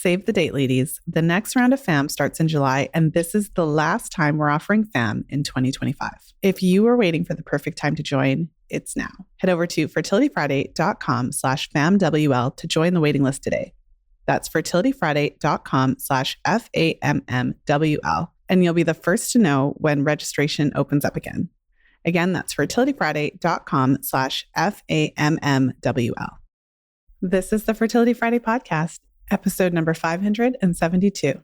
Save the date, ladies. The next round of FAM starts in July, and this is the last time we're offering FAM in 2025. If you are waiting for the perfect time to join, it's now. Head over to fertilityfriday.com/FAMWL to join the waiting list today. That's fertilityfriday.com/FAMMWL, and you'll be the first to know when registration opens up again. Again, that's fertilityfriday.com/FAMMWL. This is the Fertility Friday podcast, episode number 572.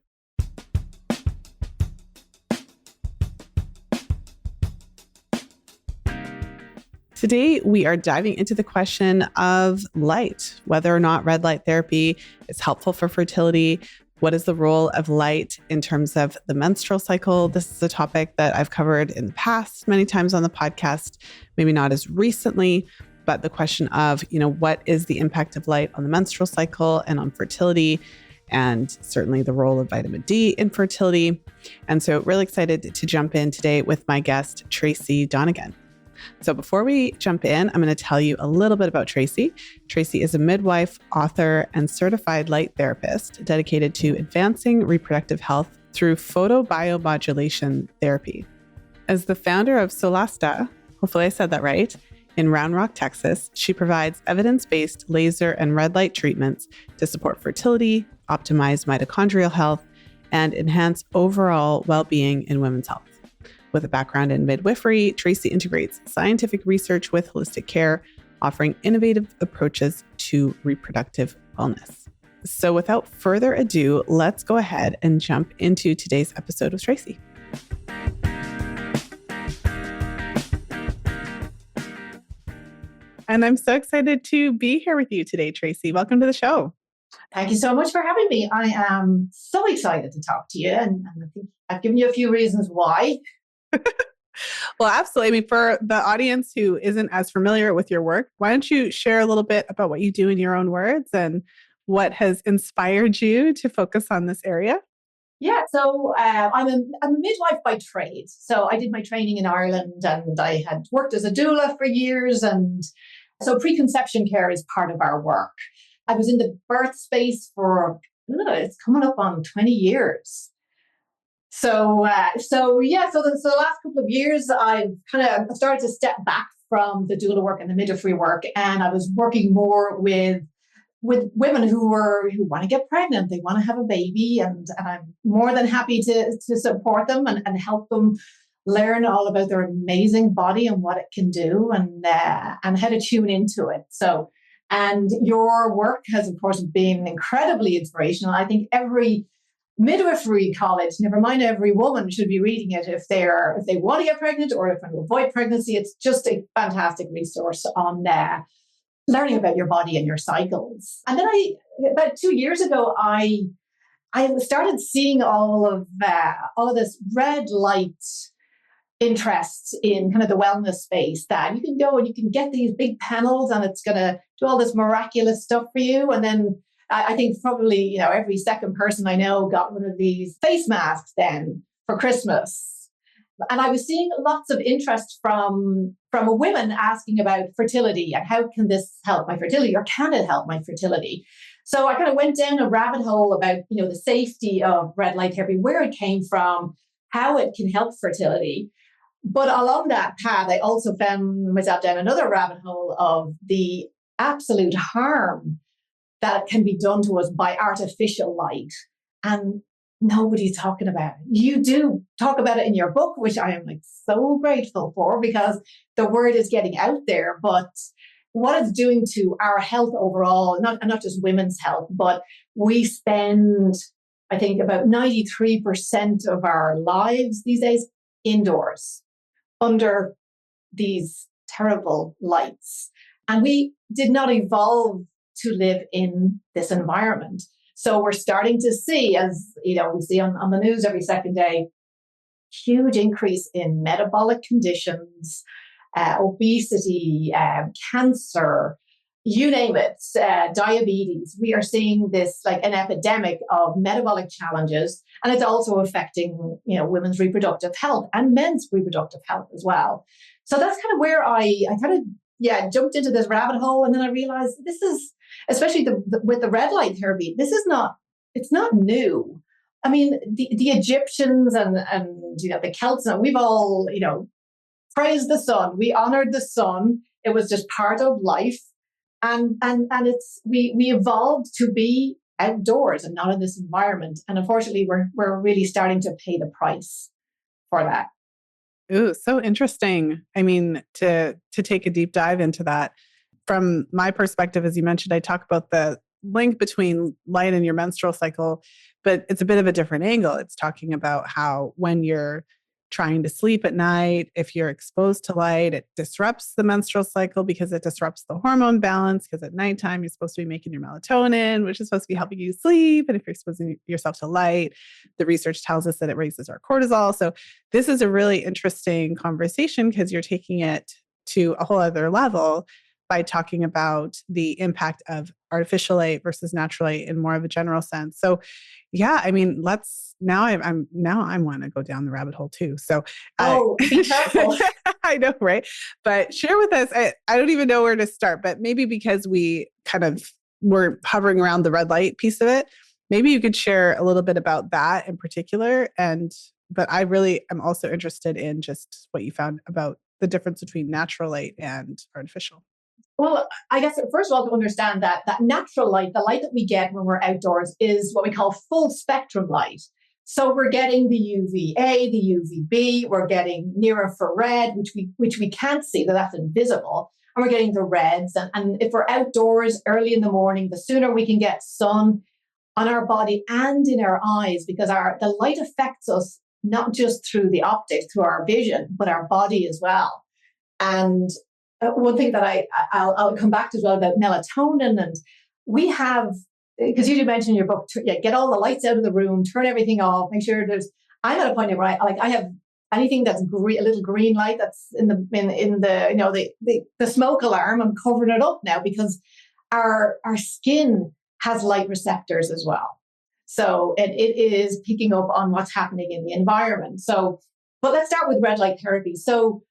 Today, we are diving into the question of light, whether or not red light therapy is helpful for fertility. What is the role of light in terms of the menstrual cycle? This is a topic that I've covered in the past many times on the podcast, maybe not as recently, but the question of, what is the impact of light on the menstrual cycle and on fertility, and certainly the role of vitamin D in fertility. And so really excited to jump in today with my guest, Tracy Donegan. So before we jump in, I'm going to tell you a little bit about Tracy. Tracy is a midwife, author, and certified light therapist dedicated to advancing reproductive health through photobiomodulation therapy. As the founder of Solasta, hopefully I said that right, in Round Rock, Texas, she provides evidence-based laser and red light treatments to support fertility, optimize mitochondrial health, and enhance overall well-being in women's health. With a background in midwifery, Tracy integrates scientific research with holistic care, offering innovative approaches to reproductive wellness. So without further ado, let's go ahead and jump into today's episode with Tracy. And I'm so excited to be here with you today, Tracy. Welcome to the show. Thank you so much for having me. I am so excited to talk to you, and I think I've given you a few reasons why. Well, absolutely. I mean, for the audience who isn't as familiar with your work, why don't you share a little bit about what you do in your own words and what has inspired you to focus on this area? Yeah, so I'm a midwife by trade. So I did my training in Ireland, and I had worked as a doula for years. And so preconception care is part of our work. I was in the birth space for, it's coming up on 20 years. So the last couple of years, I've kind of started to step back from the doula work and the midwifery work. And I was working more with women who want to get pregnant, they want to have a baby, and I'm more than happy to support them and help them learn all about their amazing body and what it can do, and how to tune into it. So, and your work has, of course, been incredibly inspirational. I think every midwifery college, never mind every woman, should be reading it if they want to get pregnant or if they want to avoid pregnancy. It's just a fantastic resource on learning about your body and your cycles. And then about 2 years ago, I started seeing all of this red light interest in kind of the wellness space, that you can go and you can get these big panels and it's going to do all this miraculous stuff for you. And then I think probably, every second person I know got one of these face masks then for Christmas. And I was seeing lots of interest from women asking about fertility and how can this help my fertility, or can it help my fertility? So I kind of went down a rabbit hole about, the safety of red light therapy, where it came from, how it can help fertility. But along that path, I also found myself down another rabbit hole of the absolute harm that can be done to us by artificial light. And nobody's talking about it. You do talk about it in your book, which I am so grateful for, because the word is getting out there. But what it's doing to our health overall, not just women's health, but we spend, I think, about 93% of our lives these days indoors under these terrible lights. And we did not evolve to live in this environment. So we're starting to see, as we see on the news every second day, huge increase in metabolic conditions, obesity, cancer, you name it, diabetes. We are seeing this an epidemic of metabolic challenges, and it's also affecting women's reproductive health and men's reproductive health as well. So that's kind of where I jumped into this rabbit hole, and then I realized this is, especially with the red light therapy, this is not it's not new. I mean, the Egyptians and the Celts, and we've all, praised the sun. We honored the sun. It was just part of life. And it's we evolved to be outdoors and not in this environment. And unfortunately, we're really starting to pay the price for that. Ooh, so interesting. I mean, to take a deep dive into that. From my perspective, as you mentioned, I talk about the link between light and your menstrual cycle, but it's a bit of a different angle. It's talking about how when you're trying to sleep at night, if you're exposed to light, it disrupts the menstrual cycle because it disrupts the hormone balance. Because at nighttime, you're supposed to be making your melatonin, which is supposed to be helping you sleep. And if you're exposing yourself to light, the research tells us that it raises our cortisol. So this is a really interesting conversation because you're taking it to a whole other level by talking about the impact of artificial light versus natural light in more of a general sense. So yeah, I mean, I want to go down the rabbit hole too. So be careful. I know, right? But share with us, I don't even know where to start, but maybe because we kind of were hovering around the red light piece of it, maybe you could share a little bit about that in particular. But I really am also interested in just what you found about the difference between natural light and artificial. Well, I guess first of all, to understand that natural light, the light that we get when we're outdoors, is what we call full spectrum light. So we're getting the UVA, the UVB, we're getting near infrared, which we can't see, that's invisible, and we're getting the reds. And if we're outdoors early in the morning, the sooner we can get sun on our body and in our eyes, because the light affects us not just through the optics, through our vision, but our body as well. And one thing that I'll come back to as well about melatonin, and we have, because you did mention in your book, get all the lights out of the room, turn everything off, make sure I'm at a point where I have anything that's green, a little green light that's in the smoke alarm, I'm covering it up now because our skin has light receptors as well. So it is picking up on what's happening in the environment. So, but let's start with red light therapy. So,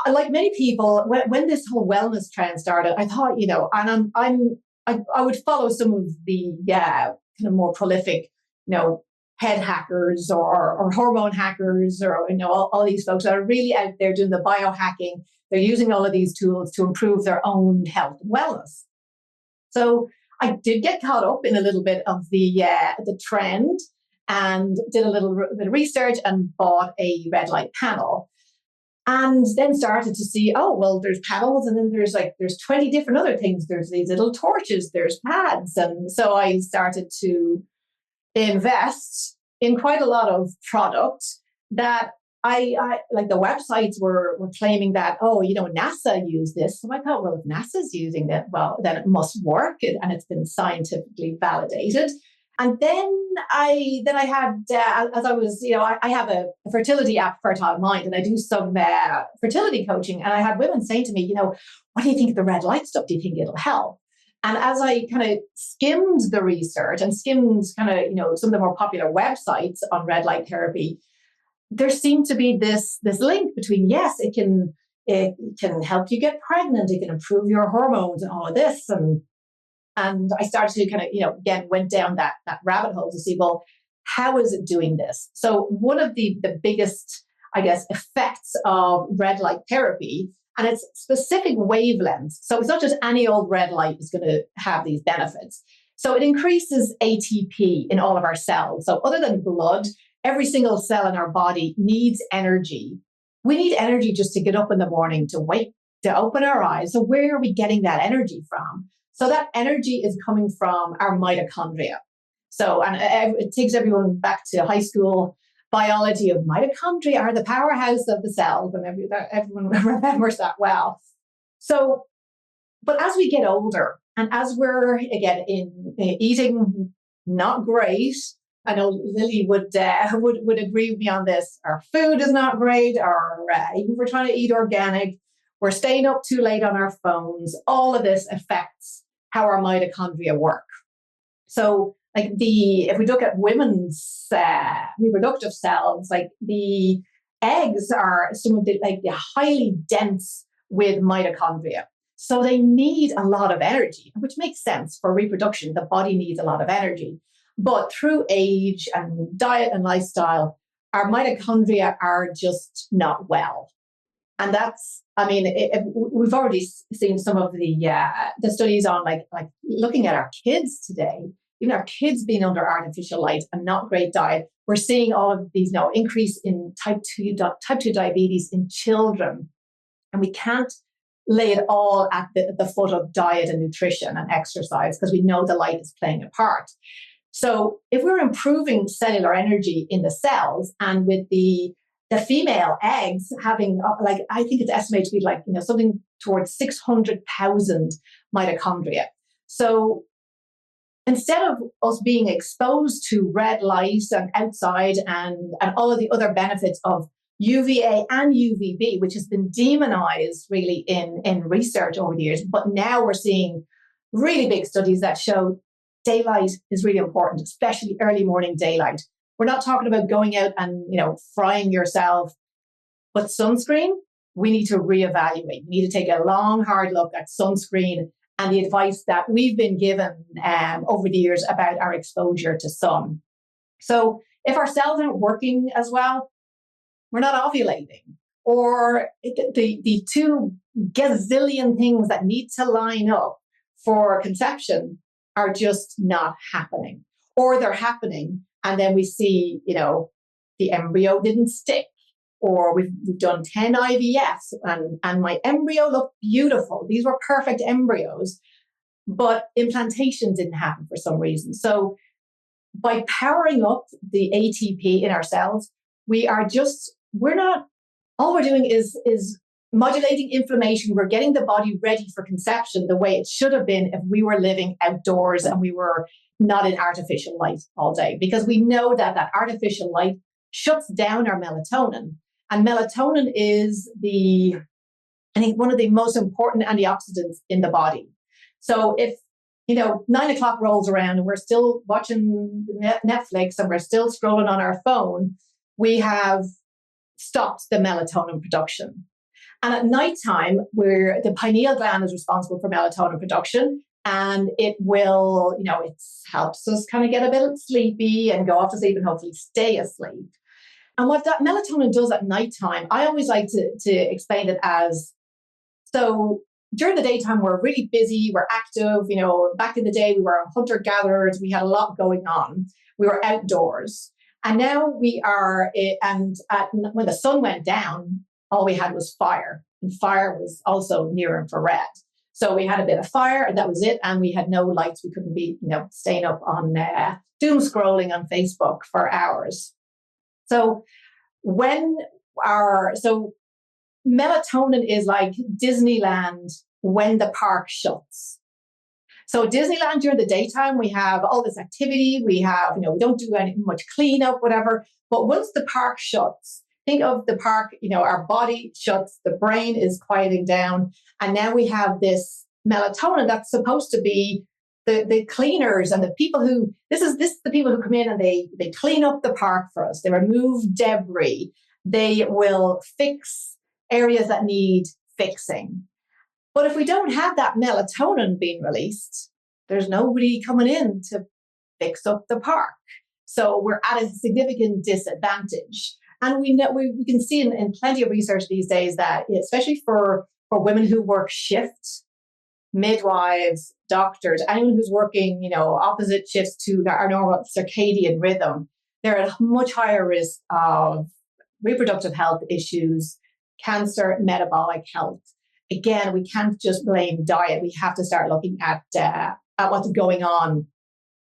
like many people, when this whole wellness trend started, I thought, and I would follow some of the kind of more prolific, head hackers or hormone hackers, or all these folks that are really out there doing the biohacking. They're using all of these tools to improve their own health and wellness. So I did get caught up in a little bit of the trend and did a little bit of research and bought a red light panel. And then started to see, there's panels, and then there's 20 different other things. There's these little torches, there's pads. And so I started to invest in quite a lot of products that I like. The websites were claiming that, NASA used this. So I thought, well, if NASA's using it, well, then it must work, and it's been scientifically validated. And then I had, as I was, I have a fertility app, Fertile Mind, and I do some fertility coaching. And I had women saying to me, what do you think of the red light stuff? Do you think it'll help? And as I kind of skimmed the research and skimmed kind of, some of the more popular websites on red light therapy, there seemed to be this link between, yes, it can help you get pregnant, it can improve your hormones and all of this. And I started to kind of, again, went down that rabbit hole to see, well, how is it doing this? So one of the biggest, I guess, effects of red light therapy, and it's specific wavelengths. So it's not just any old red light is going to have these benefits. So it increases ATP in all of our cells. So other than blood, every single cell in our body needs energy. We need energy just to get up in the morning, to wake, to open our eyes. So where are we getting that energy from? So that energy is coming from our mitochondria. So, and it takes everyone back to high school biology of mitochondria are the powerhouse of the cells, and everyone remembers that well. So, but as we get older, and as we're, again, eating not great, I know Lily would agree with me on this. Our food is not great, or even if we're trying to eat organic, we're staying up too late on our phones. All of this affects how our mitochondria work. So, if we look at women's reproductive cells, the eggs are some of the highly dense with mitochondria. So they need a lot of energy, which makes sense for reproduction. The body needs a lot of energy. But through age and diet and lifestyle, our mitochondria are just not well. And that's, I mean, we've already seen some of the studies on like looking at our kids today, even our kids being under artificial light and not great diet. We're seeing all of these now increase in type 2 diabetes in children. And we can't lay it all at the foot of diet and nutrition and exercise because we know the light is playing a part. So if we're improving cellular energy in the cells, and with the female eggs having I think it's estimated to be something towards 600,000 mitochondria. So instead of us being exposed to red light and outside and all of the other benefits of UVA and UVB, which has been demonized really in research over the years, but now we're seeing really big studies that show daylight is really important, especially early morning daylight. We're not talking about going out and, frying yourself, but sunscreen, we need to reevaluate. We need to take a long, hard look at sunscreen and the advice that we've been given over the years about our exposure to sun. So if our cells aren't working as well, we're not ovulating, or the 2 gazillion things that need to line up for conception are just not happening, or they're happening. And then we see, the embryo didn't stick, or we've done 10 IVFs and my embryo looked beautiful. These were perfect embryos, but implantation didn't happen for some reason. So by powering up the ATP in our cells, all we're doing is modulating inflammation. We're getting the body ready for conception the way it should have been if we were living outdoors and we were not in artificial light all day, because we know that artificial light shuts down our melatonin. And melatonin is one of the most important antioxidants in the body. So if 9 o'clock rolls around and we're still watching Netflix and we're still scrolling on our phone, we have stopped the melatonin production. And at nighttime, where the pineal gland is responsible for melatonin production, and it will, it helps us kind of get a bit sleepy and go off to sleep and hopefully stay asleep. And what that melatonin does at nighttime, I always like to explain it as, so during the daytime, we're really busy, we're active. Back in the day, we were hunter-gatherers, we had a lot going on. We were outdoors. And now we are, when the sun went down, all we had was fire. And fire was also near infrared. So we had a bit of fire and that was it. And we had no lights. We couldn't be, staying up on doom scrolling on Facebook for hours. So melatonin is like Disneyland when the park shuts. So Disneyland during the daytime, we have all this activity. We have, we don't do much cleanup, whatever. But once the park shuts, think of the park, our body shuts, the brain is quieting down. And now we have this melatonin that's supposed to be the cleaners and the people who, this is the people who come in and they clean up the park for us. They remove debris. They will fix areas that need fixing. But if we don't have that melatonin being released, there's nobody coming in to fix up the park. So we're at a significant disadvantage. And we can see in plenty of research these days that, especially for women who work shifts, midwives, doctors, anyone who's working, opposite shifts to our normal circadian rhythm, they're at a much higher risk of reproductive health issues, cancer, metabolic health. Again, we can't just blame diet. We have to start looking at what's going on.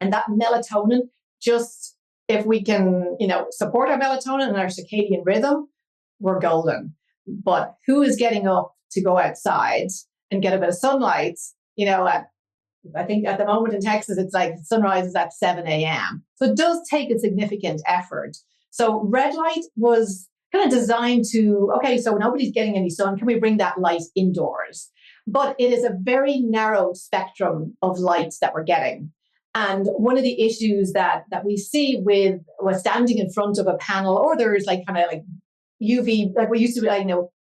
And that melatonin, just if we can, support our melatonin and our circadian rhythm, we're golden. But who is getting up to go outside and get a bit of sunlight? I think at the moment in Texas, it's like sunrise is at 7 a.m. So it does take a significant effort. So red light was kind of designed to, okay, so nobody's getting any sun. Can we bring that light indoors? But it is a very narrow spectrum of lights that we're getting. And one of the issues that we see with standing in front of a panel, or there's like kind of like UV, like we used to be,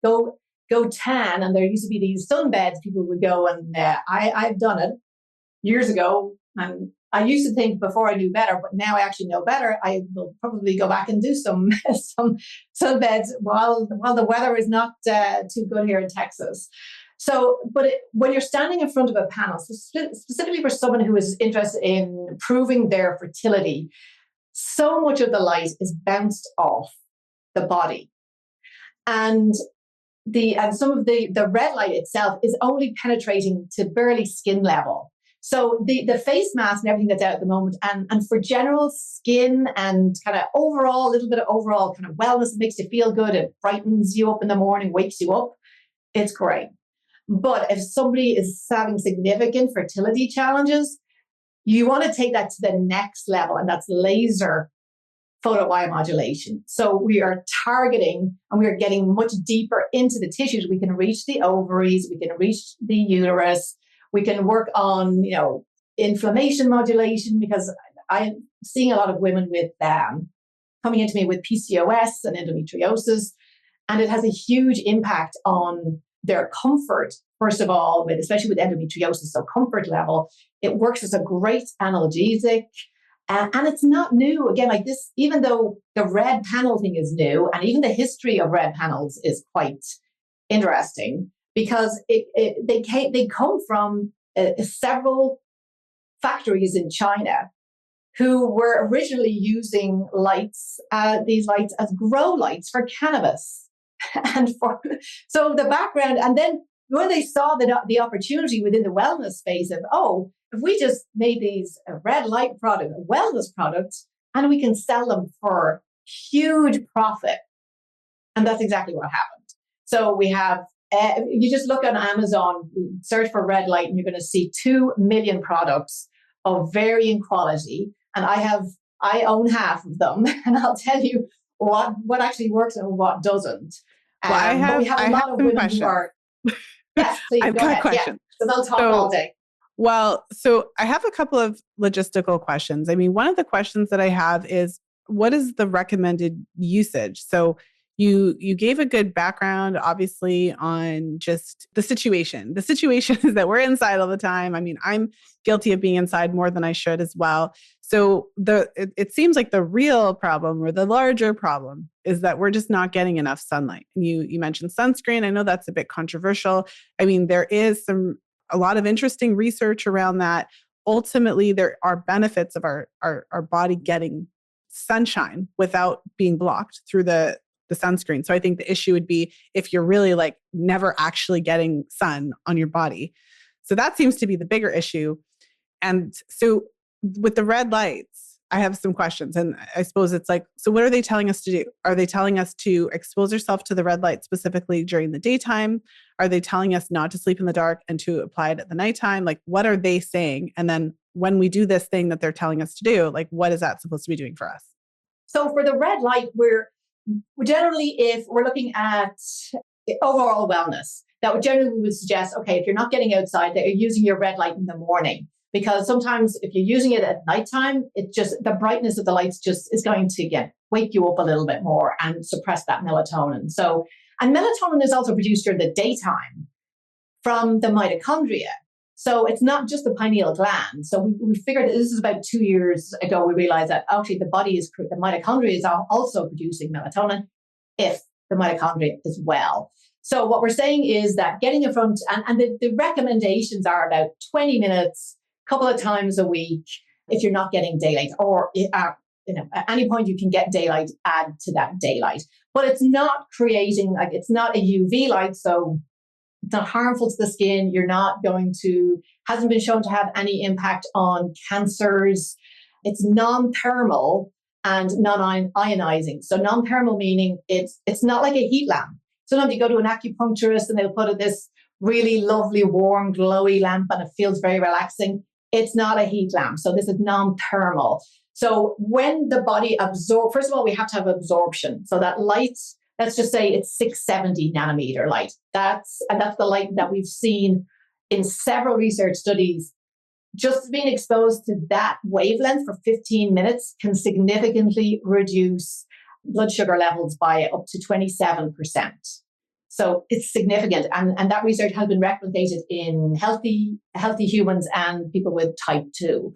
go tan, and there used to be these sunbeds people would go, and I've done it years ago, and I used to think before I knew better, but now I actually know better. I will probably go back and do some some sunbeds while the weather is not too good here in Texas. So, but when you're standing in front of a panel, so specifically for someone who is interested in improving their fertility, so much of the light is bounced off the body, and some of the red light itself is only penetrating to barely skin level. So the face mask and everything that's out at the moment, and for general skin and kind of overall, a little bit of overall kind of wellness, it makes you feel good, it brightens you up in the morning, wakes you up, it's great. But if somebody is having significant fertility challenges, you want to take that to the next level, and that's laser photobiomodulation. So we are targeting and we are getting much deeper into the tissues. We can reach the ovaries, we can reach the uterus, we can work on, inflammation modulation, because I'm seeing a lot of women with coming into me with PCOS and endometriosis, and it has a huge impact on their comfort. First of all, especially with endometriosis, so comfort level, it works as a great analgesic. And it's not new. Again, like this, even though the red panel thing is new, and even the history of red panels is quite interesting, because they come from several factories in China who were originally using these lights as grow lights for cannabis. So the background, and then when they saw the opportunity within the wellness space of, if we just made these a red light product, a wellness product, and we can sell them for huge profit. And that's exactly what happened. So we have, you just look on Amazon, search for red light, and you're going to see 2 million products of varying quality. And I own half of them, and I'll tell you what actually works and what doesn't. Well, but we have a lot of women questions. who are, yes, please, I've go got ahead. a question. Yeah, so they'll talk all day. Well, so I have a couple of logistical questions. I mean, one of the questions that I have is, what is the recommended usage? So you gave a good background, obviously, on just the situation. The situation is that we're inside all the time. I mean, I'm guilty of being inside more than I should as well. So it seems like the real problem, or the larger problem, is that we're just not getting enough sunlight. And you mentioned sunscreen. I know that's a bit controversial. I mean, there is a lot of interesting research around that. Ultimately, there are benefits of our body getting sunshine without being blocked through the sunscreen. So I think the issue would be if you're really like never actually getting sun on your body. So that seems to be the bigger issue. And so with the red lights, I have some questions. And I suppose it's like, so what are they telling us to do? Are they telling us to expose ourselves to the red light specifically during the daytime? Are they telling us not to sleep in the dark and to apply it at the nighttime? Like, what are they saying? And then when we do this thing that they're telling us to do, like, what is that supposed to be doing for us? So for the red light, we're generally, if we're looking at overall wellness, that would generally, we would suggest, okay, if you're not getting outside, that you're using your red light in the morning. Because sometimes if you're using it at nighttime, the brightness of the lights just is going to wake you up a little bit more and suppress that melatonin. So, and melatonin is also produced during the daytime from the mitochondria. So it's not just the pineal gland. So we figured that this is about 2 years ago, we realized that actually the mitochondria is also producing melatonin if the mitochondria is well. So what we're saying is that getting in front, and the recommendations are about 20 minutes, couple of times a week, if you're not getting daylight, or at any point you can get daylight, add to that daylight. But it's not creating, it's not a UV light, so it's not harmful to the skin. Hasn't been shown to have any impact on cancers. It's non-thermal and non-ionizing. So non-thermal meaning it's not like a heat lamp. Sometimes you go to an acupuncturist and they'll put this really lovely, warm, glowy lamp and it feels very relaxing. It's not a heat lamp. So this is non-thermal. So when the body absorbs, first of all, we have to have absorption. So that light, let's just say it's 670 nanometer light. That's the light that we've seen in several research studies. Just being exposed to that wavelength for 15 minutes can significantly reduce blood sugar levels by up to 27%. So it's significant. And that research has been replicated in healthy humans and people with type 2.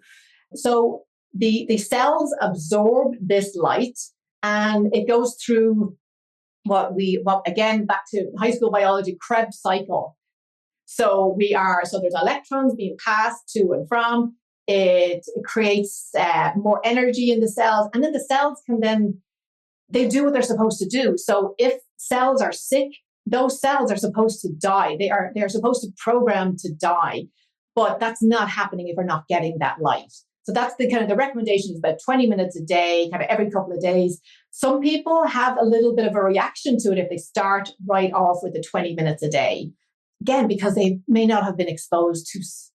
So the cells absorb this light and it goes through what again, back to high school biology, Krebs cycle. So there's electrons being passed to and from. It creates more energy in the cells, and then the cells they do what they're supposed to do. So if cells are sick, those cells are supposed to die. They're supposed to program to die, but that's not happening if we're not getting that light. So that's the recommendation is about 20 minutes a day, kind of every couple of days. Some people have a little bit of a reaction to it if they start right off with the 20 minutes a day. Again, because they may not have been exposed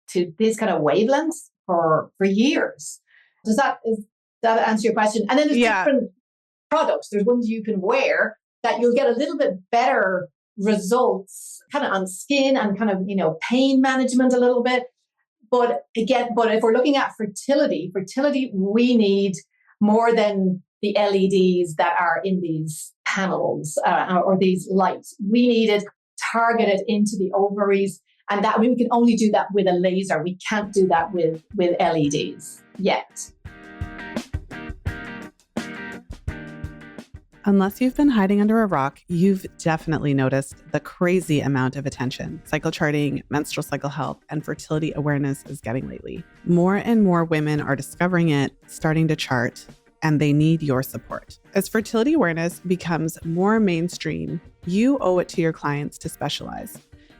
to these kind of wavelengths for years. Does that answer your question? And then there's different products. There's ones you can wear that you'll get a little bit better results kind of on skin and kind of, pain management a little bit. But if we're looking at fertility, we need more than the LEDs that are in these panels or these lights. We need it targeted into the ovaries. And we can only do that with a laser. We can't do that with LEDs yet. Unless you've been hiding under a rock, you've definitely noticed the crazy amount of attention cycle charting, menstrual cycle health, and fertility awareness is getting lately. More and more women are discovering it, starting to chart, and they need your support. As fertility awareness becomes more mainstream, you owe it to your clients to specialize.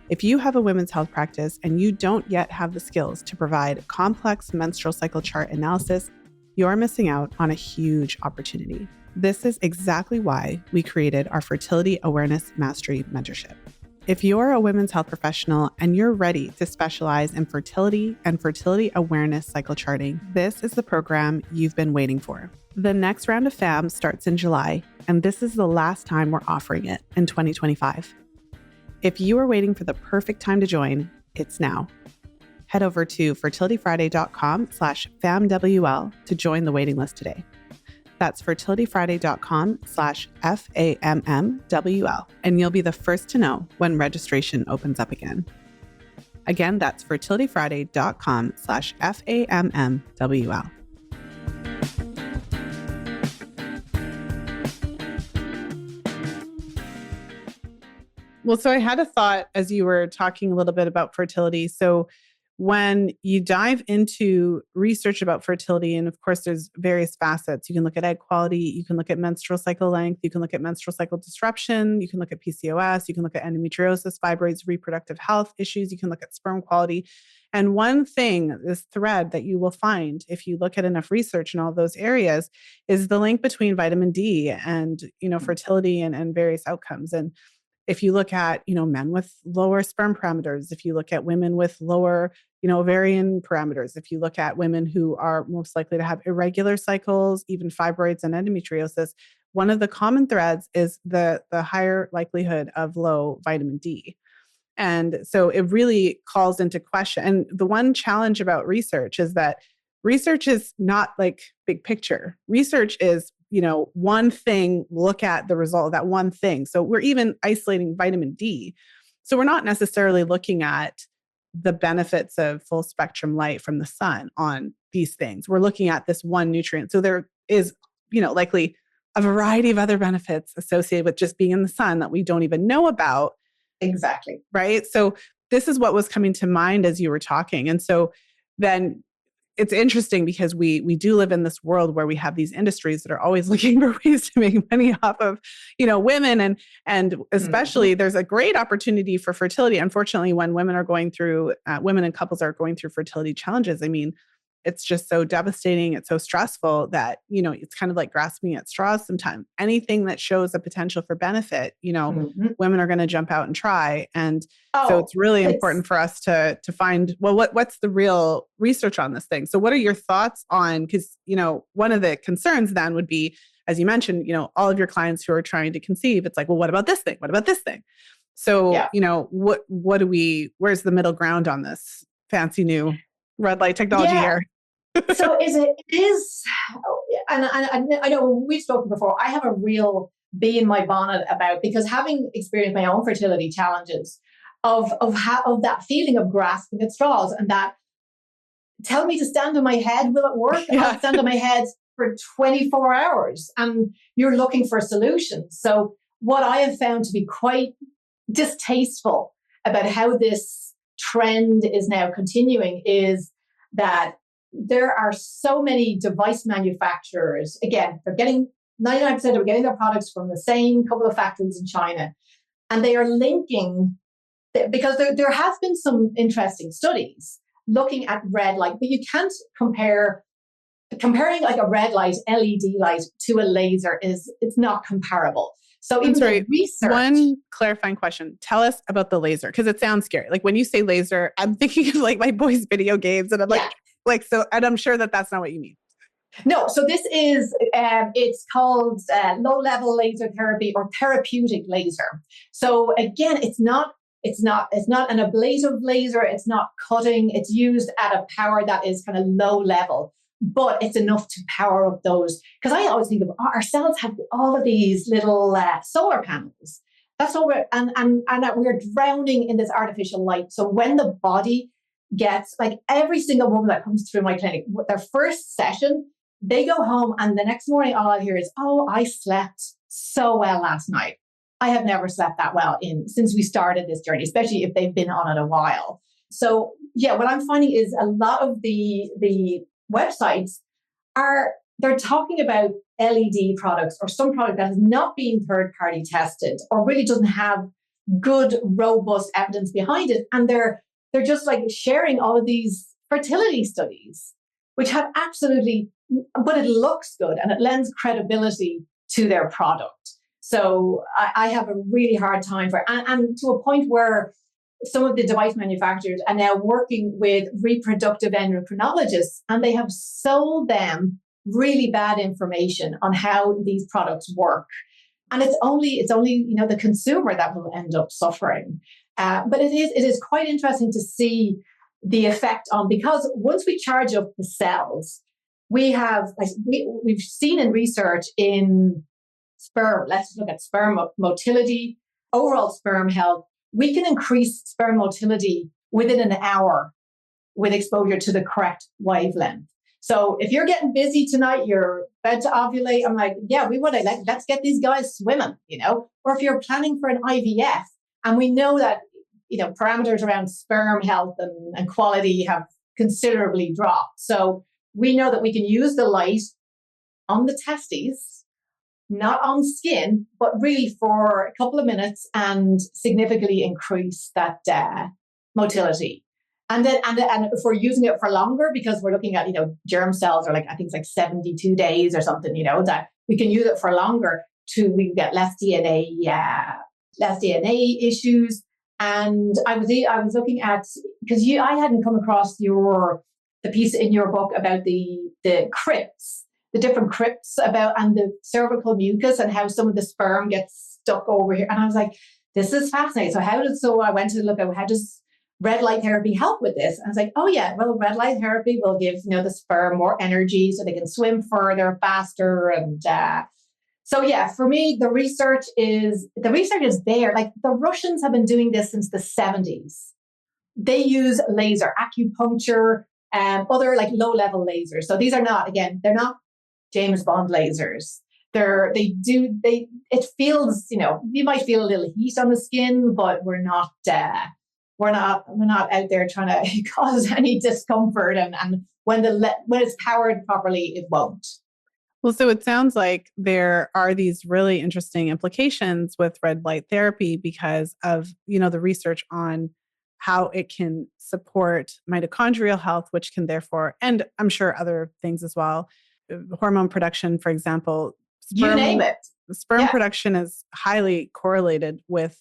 If you have a women's health practice and you don't yet have the skills to provide complex menstrual cycle chart analysis, you're missing out on a huge opportunity. This is exactly why we created our Fertility Awareness Mastery Mentorship. If you're a women's health professional and you're ready to specialize in fertility and fertility awareness cycle charting, this is the program you've been waiting for. The next round of FAM starts in July, and this is the last time we're offering it in 2025. If you are waiting for the perfect time to join, it's now. Head over to fertilityfriday.com/FAMWL to join the waiting list today. That's fertilityfriday.com/FAMMWL, and you'll be the first to know when registration opens up again. Again, that's fertilityfriday.com/FAMMWL. Well, so I had a thought as you were talking a little bit about fertility. So when you dive into research about fertility, and of course, there's various facets. You can look at egg quality, you can look at menstrual cycle length, you can look at menstrual cycle disruption, you can look at PCOS, you can look at endometriosis, fibroids, reproductive health issues, you can look at sperm quality. And one thing, this thread that you will find if you look at enough research in all those areas is the link between vitamin D and, fertility and various outcomes. And if you look at, men with lower sperm parameters, if you look at women with lower, ovarian parameters, if you look at women who are most likely to have irregular cycles, even fibroids and endometriosis, one of the common threads is the higher likelihood of low vitamin D. And so it really calls into question. And the one challenge about research is that research is not like big picture. Research is one thing, look at the result of that one thing. So we're even isolating vitamin D. So we're not necessarily looking at the benefits of full spectrum light from the sun on these things. We're looking at this one nutrient. So there is, likely a variety of other benefits associated with just being in the sun that we don't even know about. Exactly. Right. So this is what was coming to mind as you were talking. And so then it's interesting because we do live in this world where we have these industries that are always looking for ways to make money off of, women and especially there's a great opportunity for fertility. Unfortunately, when women and couples are going through fertility challenges, it's just so devastating. It's so stressful that, it's kind of like grasping at straws sometimes. Anything that shows a potential for benefit, women are going to jump out and try. And so it's really important for us to find, well, what's the real research on this thing? So what are your thoughts on, because, one of the concerns then would be, as you mentioned, all of your clients who are trying to conceive, it's like, well, what about this thing? What about this thing? So, where's the middle ground on this fancy new red light technology here? So it is, and I know we've spoken before, I have a real bee in my bonnet about, because having experienced my own fertility challenges of that feeling of grasping at straws, and that tell me to stand on my head. Will it work? I'll stand on my head for 24 hours. And you're looking for solutions. So what I have found to be quite distasteful about how this trend is now continuing is that there are so many device manufacturers. Again, they're getting 99% are getting their products from the same couple of factories in China. And they are linking, because there have been some interesting studies looking at red light, but you can't comparing like a red light, LED light to a laser it's not comparable. So even the research. One clarifying question. Tell us about the laser, because it sounds scary. Like when you say laser, I'm thinking of like my boys' video games, and I'm so, and I'm sure that that's not what you mean. No, so this is, it's called low-level laser therapy or therapeutic laser. So again, it's not an ablative laser. It's not cutting. It's used at a power that is kind of low level, but it's enough to power up those. Because I always think of our cells have all of these little solar panels. That's all and that we're drowning in this artificial light. So when the body gets, like every single woman that comes through my clinic, their first session, they go home and the next morning, all I hear is, "Oh, I slept so well last night. I have never slept that well since we started this journey," especially if they've been on it a while. So yeah, what I'm finding is a lot of the websites they're talking about LED products or some product that has not been third party tested or really doesn't have good, robust evidence behind it. And they're just like sharing all of these fertility studies, which have but it looks good and it lends credibility to their product. So I have a really hard time and to a point where some of the device manufacturers are now working with reproductive endocrinologists, and they have sold them really bad information on how these products work. And it's only the consumer that will end up suffering. But it is quite interesting to see the effect because once we charge up the cells, we've seen in research in sperm. Let's look at sperm motility, overall sperm health. We can increase sperm motility within an hour with exposure to the correct wavelength. So if you're getting busy tonight, you're about to ovulate, I'm like, yeah, let's get these guys swimming, Or if you're planning for an IVF, and we know that, parameters around sperm health and quality have considerably dropped. So we know that we can use the light on the testes, not on skin, but really for a couple of minutes and significantly increase that motility. And if we're using it for longer, because we're looking at, germ cells are I think it's 72 days or something, that we can use it for longer we get less DNA issues. And I was looking at, because I hadn't come across the piece in your book about the crypts, the different crypts and the cervical mucus and how some of the sperm gets stuck over here. And I was like, this is fascinating. So I went to look at how does red light therapy help with this? And I was like, oh yeah, well, red light therapy will give, the sperm more energy so they can swim further, faster. And so yeah, for me, the research is there. Like the Russians have been doing this since the 70s. They use laser acupuncture and other low-level lasers. So these are they're not James Bond lasers. It feels, you might feel a little heat on the skin, but we're not out there trying to cause any discomfort. And when it's powered properly, it won't. Well, so it sounds like there are these really interesting implications with red light therapy because of, the research on how it can support mitochondrial health, which can therefore, and I'm sure other things as well, hormone production, for example. You name it. Sperm production is highly correlated with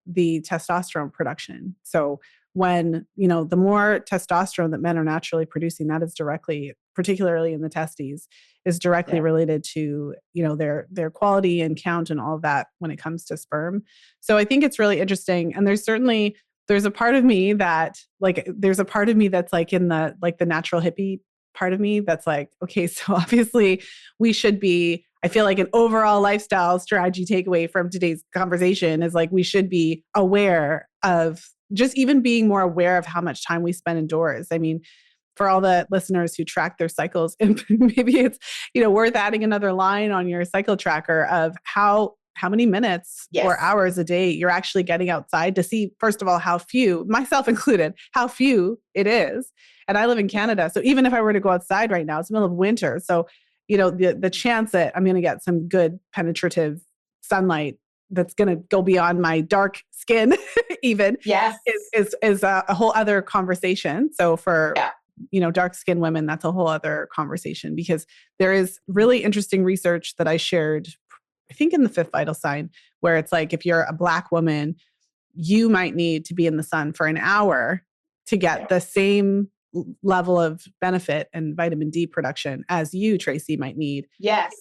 the testosterone production. So when, the more testosterone that men are naturally producing, that is directly, particularly in the testes, is directly related to, their quality and count and all of that when it comes to sperm. So I think it's really interesting. And there's a part of me that's in the natural hippie part of me that's like, okay, so obviously we should be, I feel like an overall lifestyle strategy takeaway from today's conversation is we should be aware of just even being more aware of how much time we spend indoors. I mean, for all the listeners who track their cycles, and maybe it's, worth adding another line on your cycle tracker of how many minutes or hours a day you're actually getting outside to see, first of all, how few, myself included, how few it is. And I live in Canada. So even if I were to go outside right now, it's the middle of winter. So, the chance that I'm going to get some good penetrative sunlight that's going to go beyond my dark skin even is a whole other conversation. So for, dark skinned women, that's a whole other conversation, because there is really interesting research that I shared, I think in the Fifth Vital Sign, where it's like, if you're a Black woman, you might need to be in the sun for an hour to get the same level of benefit and vitamin D production as you, Tracy, might need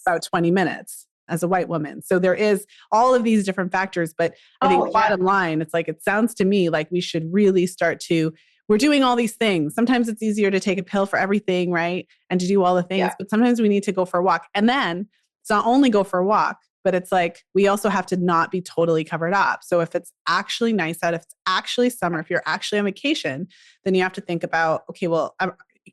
about 20 minutes as a white woman. So there is all of these different factors, but I think bottom line, it's like, it sounds to me like we should really start to, we're doing all these things. Sometimes it's easier to take a pill for everything, right? And to do all the things, but sometimes we need to go for a walk. And then it's not only go for a walk, but it's like, we also have to not be totally covered up. So if it's actually nice out, if it's actually summer, if you're actually on vacation, then you have to think about, okay, well,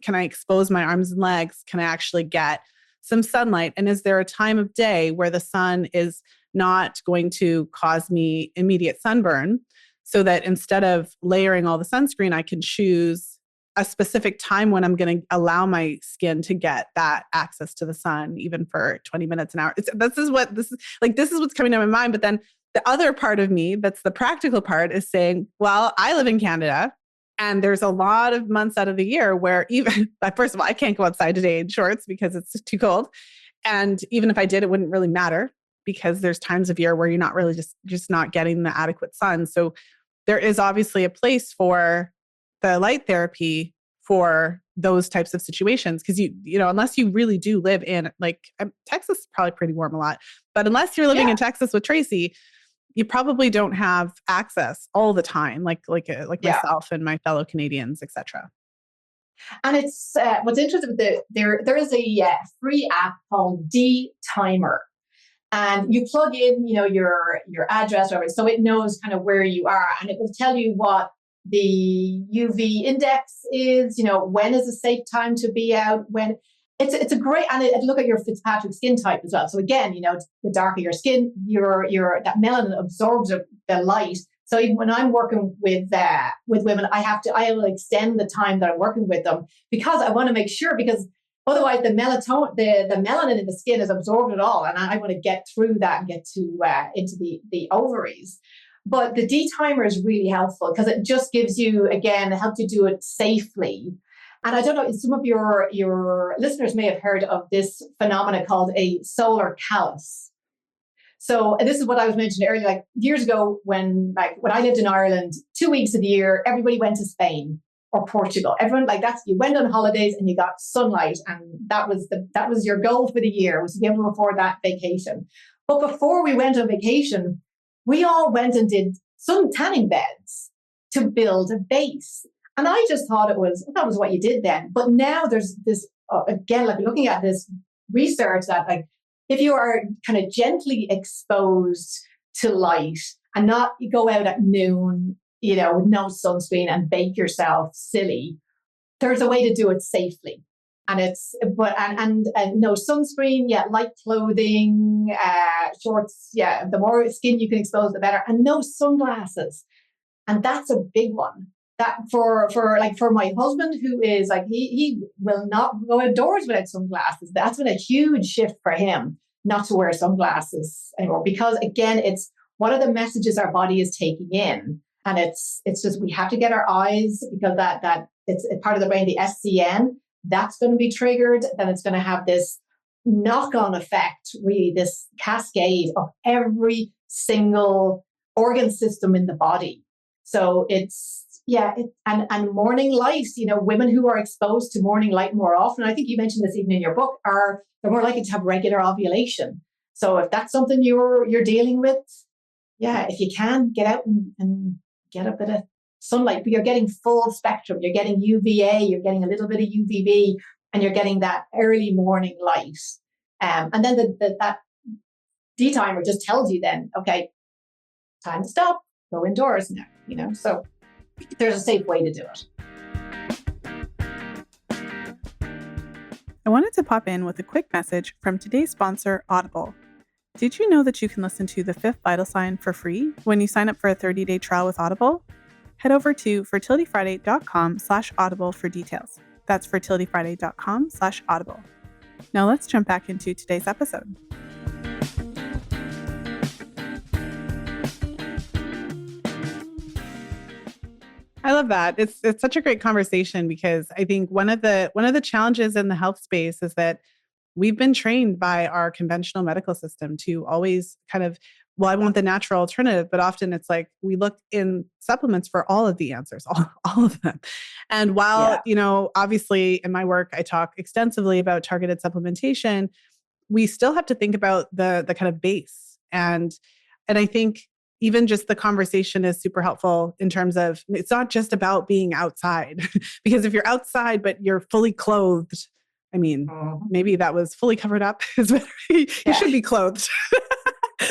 can I expose my arms and legs? Can I actually get some sunlight? And is there a time of day where the sun is not going to cause me immediate sunburn, so that instead of layering all the sunscreen, I can choose a specific time when I'm going to allow my skin to get that access to the sun, even for 20 minutes an hour. This is what's coming to my mind. But then the other part of me, that's the practical part, is saying, well, I live in Canada, and there's a lot of months out of the year where first of all, I can't go outside today in shorts because it's too cold. And even if I did, it wouldn't really matter, because there's times of year where you're not really just not getting the adequate sun. So there is obviously a place for the light therapy for those types of situations. Because unless you really do live in, like, Texas is probably pretty warm a lot, but unless you're living in Texas with Tracy, you probably don't have access all the time, like myself and my fellow Canadians, etc. And it's what's interesting with there is a free app called D Timer, and you plug in your address or whatever, so it knows kind of where you are, and it will tell you what the UV index is, when is a safe time to be out, when it's a great, and it look at your Fitzpatrick skin type as well. So again, the darker your skin, your that melanin absorbs the light. So even when I'm working with women, I will extend the time that I'm working with them, because I want to make sure, because otherwise the melanin in the skin is absorbed at all, and I want to get through that and get to into the ovaries. But the D timer is really helpful, because it just gives you, again, it helps you do it safely. And I don't know, some of your listeners may have heard of this phenomena called a solar callus. So this is what I was mentioning earlier, like years ago when I lived in Ireland, 2 weeks of the year, everybody went to Spain or Portugal. Everyone, you went on holidays and you got sunlight, and that was your goal for the year, was to be able to afford that vacation. But before we went on vacation, we all went and did sun tanning beds to build a base. And I just thought that was what you did then. But now there's this, again, looking at this research that if you are kind of gently exposed to light and not go out at noon, with no sunscreen and bake yourself silly, there's a way to do it safely. And and no sunscreen, light clothing, shorts, the more skin you can expose, the better, and no sunglasses. And that's a big one. That for my husband, who is he will not go outdoors without sunglasses. That's been a huge shift for him, not to wear sunglasses anymore, because again, it's what are the messages our body is taking in, and it's just, we have to get our eyes, because that it's part of the brain, the SCN. That's going to be triggered, then it's going to have this knock-on effect, really, this cascade of every single organ system in the body. So and morning light, women who are exposed to morning light more often, I think you mentioned this even in your book, they're more likely to have regular ovulation. So if that's something you're dealing with, if you can, get out and get a bit of sunlight, but you're getting full spectrum. You're getting UVA, you're getting a little bit of UVB, and you're getting that early morning light. And then that D timer just tells you then, okay, time to stop, go indoors now, So there's a safe way to do it. I wanted to pop in with a quick message from today's sponsor, Audible. Did you know that you can listen to The Fifth Vital Sign for free when you sign up for a 30-day trial with Audible? Head over to fertilityfriday.com/audible for details. That's fertilityfriday.com/audible. Now let's jump back into today's episode. I love that. It's such a great conversation because I think one of the challenges in the health space is that we've been trained by our conventional medical system to always kind of, well, I want the natural alternative, but often it's like we look in supplements for all of the answers, all of them. And while, obviously in my work, I talk extensively about targeted supplementation, we still have to think about the kind of base. And I think even just the conversation is super helpful in terms of it's not just about being outside because if you're outside but you're fully clothed, I mean, maybe that was fully covered up. You should be clothed.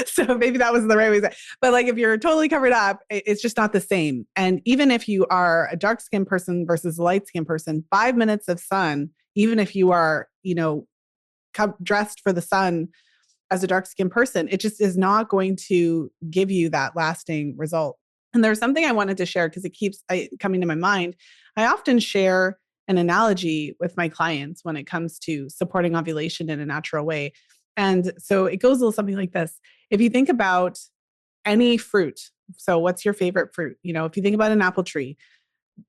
So maybe that was the right way to say. But like if you're totally covered up, it's just not the same. And even if you are a dark skinned person versus a light skinned person, 5 minutes of sun, even if you are, dressed for the sun as a dark skinned person, it just is not going to give you that lasting result. And there's something I wanted to share because it keeps coming to my mind. I often share an analogy with my clients when it comes to supporting ovulation in a natural way. And so it goes a little something like this. If you think about any fruit, so what's your favorite fruit? If you think about an apple tree,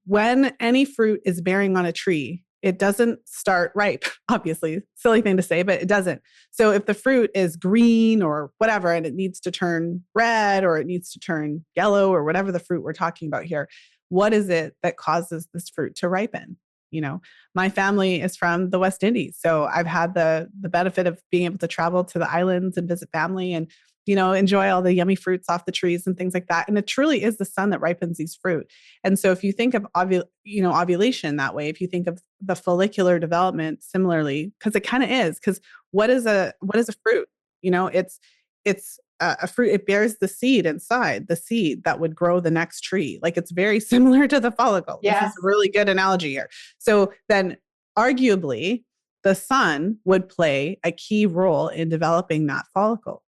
when any fruit is bearing on a tree, it doesn't start ripe, obviously. Silly thing to say, but it doesn't. So if the fruit is green or whatever, and it needs to turn red or it needs to turn yellow or whatever the fruit we're talking about here, what is it that causes this fruit to ripen? My family is from the West Indies. So I've had the benefit of being able to travel to the islands and visit family and, enjoy all the yummy fruits off the trees and things like that. And it truly is the sun that ripens these fruit. And so if you think of ovulation that way, if you think of the follicular development similarly, because it kind of is, because what is a fruit? It's a fruit. It bears the seed inside, the seed that would grow the next tree. Like it's very similar to the follicle. Yes. This is a really good analogy here. So then arguably the sun would play a key role in developing that follicle.